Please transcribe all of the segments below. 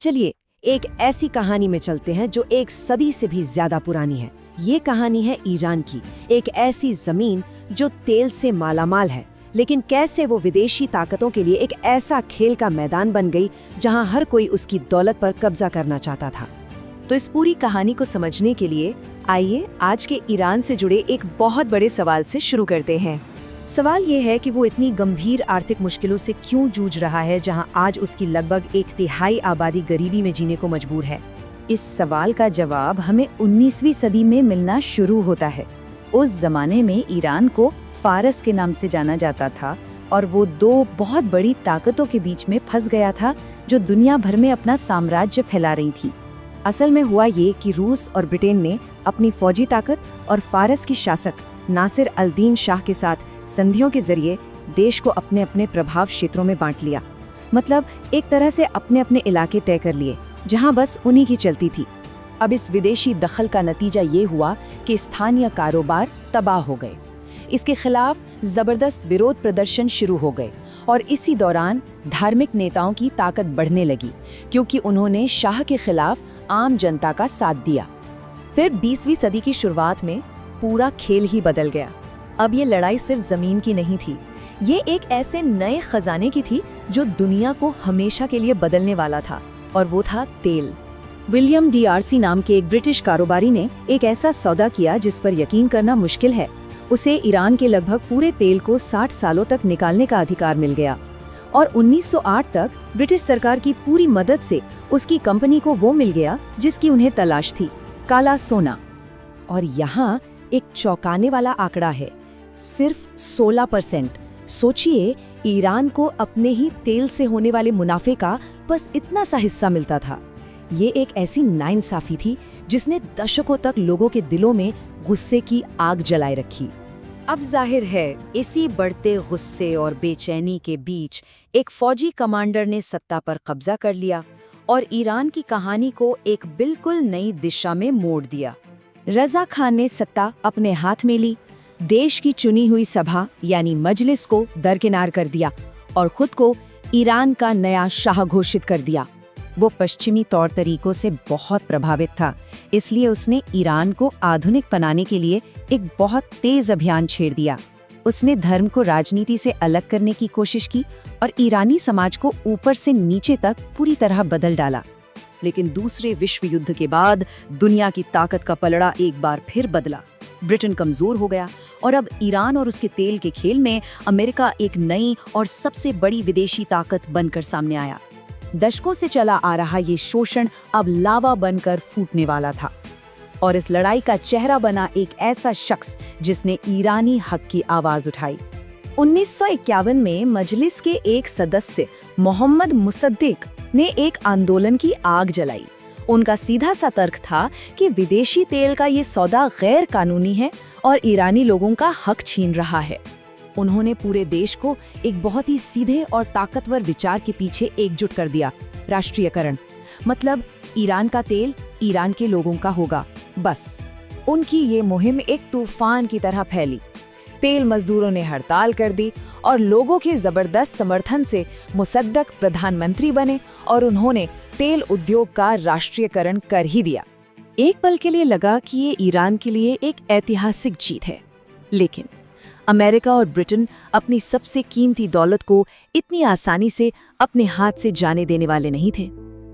चलिए एक ऐसी कहानी में चलते हैं जो एक सदी से भी ज्यादा पुरानी है। ये कहानी है ईरान की, एक ऐसी जमीन जो तेल से मालामाल है, लेकिन कैसे वो विदेशी ताकतों के लिए एक ऐसा खेल का मैदान बन गई जहां हर कोई उसकी दौलत पर कब्जा करना चाहता था। तो इस पूरी कहानी को समझने के लिए आइए आज के ईरान से जुड़े एक बहुत बड़े सवाल से शुरू करते हैं। सवाल ये है कि वो इतनी गंभीर आर्थिक मुश्किलों से क्यों जूझ रहा है जहां आज उसकी लगभग 1/3 आबादी गरीबी में जीने को मजबूर है। इस सवाल का जवाब हमें 19वीं सदी में मिलना शुरू होता है। उस जमाने में ईरान को फारस के नाम से जाना जाता था और वो दो बहुत बड़ी ताकतों के बीच में फंस गया था जो दुनिया भर में अपना साम्राज्य फैला रही थी। असल में हुआ ये कि रूस और ब्रिटेन ने अपनी फौजी ताकत और फारस की शासक नासिर अल-दीन शाह के साथ संधियों के जरिए देश को अपने अपने प्रभाव क्षेत्रों में बांट लिया। मतलब एक तरह से अपने अपने इलाके तय कर लिए जहां बस उन्हीं की चलती थी। अब इस विदेशी दखल का नतीजा ये हुआ कि स्थानीय कारोबार तबाह हो गए। इसके खिलाफ जबरदस्त विरोध प्रदर्शन शुरू हो गए और इसी दौरान धार्मिक नेताओं की ताकत बढ़ने लगी क्योंकि उन्होंने शाह के खिलाफ आम जनता का साथ दिया। फिर 20वीं सदी की शुरुआत में पूरा खेल ही बदल गया। अब ये लड़ाई सिर्फ जमीन की नहीं थी, ये एक ऐसे नए खजाने की थी जो दुनिया को हमेशा के लिए बदलने वाला था, और वो था तेल। विलियम डीआरसी नाम के एक ब्रिटिश कारोबारी ने एक ऐसा सौदा किया जिस पर यकीन करना मुश्किल है। उसे ईरान के लगभग पूरे तेल को 60 सालों तक निकालने का अधिकार मिल गया और 1908 तक ब्रिटिश सरकार की पूरी मदद से उसकी कंपनी को वो मिल गया जिसकी उन्हें तलाश थी, काला सोना। और यहाँ एक चौंकाने वाला आंकड़ा है, सिर्फ 16%। सोचिए, ईरान को अपने ही तेल से होने वाले मुनाफे का बस इतना सा हिस्सा मिलता था। ये एक ऐसी नाइंसाफी थी जिसने दशकों तक लोगों के दिलों में गुस्से की आग जलाए रखी। अब जाहिर है इसी बढ़ते गुस्से और बेचैनी के बीच एक फौजी कमांडर ने सत्ता पर कब्जा कर लिया और ईरान की कहानी को एक बिल्कुल नई दिशा में मोड़ दिया। रजा खान ने सत्ता अपने हाथ में ली, देश की चुनी हुई सभा यानी मजलिस को दरकिनार कर दिया और खुद को ईरान का नया शाह घोषित कर दिया। वो पश्चिमी तौर तरीकों से बहुत प्रभावित था, इसलिए उसने ईरान को आधुनिक बनाने के लिए एक बहुत तेज अभियान छेड़ दिया। उसने धर्म को राजनीति से अलग करने की कोशिश की और ईरानी समाज को ऊपर से नीचे तक पूरी तरह बदल डाला। लेकिन दूसरे विश्व युद्ध के बाद दुनिया की ताकत का पलड़ा एक बार फिर बदला। ब्रिटेन कमजोर हो गया और अब ईरान और उसके तेल के खेल में अमेरिका एक नई और सबसे बड़ी विदेशी ताकत बनकर सामने आया। दशकों से चला आ रहा ये शोषण अब लावा बनकर फूटने वाला था और इस लड़ाई का चेहरा बना एक ऐसा शख्स जिसने ईरानी हक की आवाज उठाई। 1951 में मजलिस के एक सदस्य मोहम्मद मुसद्दिक ने एक आंदोलन की आग जलाई। उनका सीधा सा तर्क था कि विदेशी तेल का ये सौदा गैर कानूनी है और ईरानी लोगों का हक छीन रहा है। उन्होंने पूरे देश को एक बहुत ही सीधे और ताकतवर विचार के पीछे एकजुट कर दिया, राष्ट्रीयकरण। मतलब ईरान का तेल ईरान के लोगों का होगा, बस। उनकी ये मुहिम एक तूफान की तरह फैली। तेल मजदूरों ने हड़ताल कर दी और लोगों के जबरदस्त समर्थन से मुसद्दक प्रधानमंत्री बने और उन्होंने तेल उद्योग का राष्ट्रीयकरण कर ही दिया। एक पल के लिए लगा कि ये ईरान के लिए एक ऐतिहासिक जीत है, लेकिन अमेरिका और ब्रिटेन अपनी सबसे कीमती दौलत को इतनी आसानी से अपने हाथ से जाने देने वाले नहीं थे।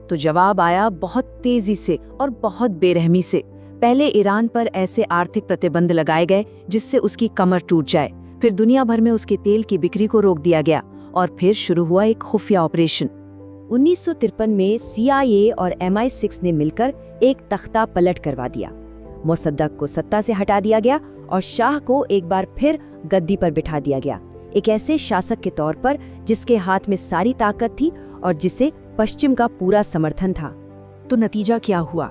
तो जवाब आया बहुत तेजी से और बहुत बेरहमी से। पहले ईरान पर ऐसे आर्थिक प्रतिबंध लगाए गए जिससे उसकी कमर टूट जाए, फिर दुनिया भर में उसके तेल की बिक्री को रोक दिया गया और फिर शुरू हुआ एक खुफिया ऑपरेशन। 1953 में CIA और MI6 ने मिलकर एक तख्ता पलट करवा दिया। मुसद्दक को सत्ता से हटा दिया गया और शाह को एक बार फिर गद्दी पर बिठा दिया गया, एक ऐसे शासक के तौर पर जिसके हाथ में सारी ताकत थी और जिसे पश्चिम का पूरा समर्थन था। तो नतीजा क्या हुआ?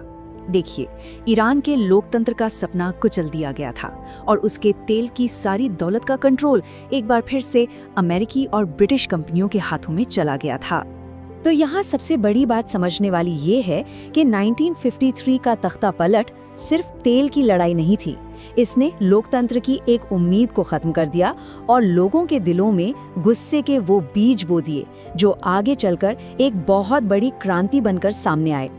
देखिए, ईरान के लोकतंत्र का सपना कुचल दिया गया था और उसके तेल की सारी दौलत का कंट्रोल एक बार फिर से अमेरिकी और ब्रिटिश कंपनियों के हाथों में चला गया था। तो यहाँ सबसे बड़ी बात समझने वाली ये है कि 1953 का तख्ता पलट सिर्फ तेल की लड़ाई नहीं थी। इसने लोकतंत्र की एक उम्मीद को खत्म कर दिया और लोगों के दिलों में गुस्से के वो बीज बो दिए जो आगे चलकर एक बहुत बड़ी क्रांति बनकर सामने आए।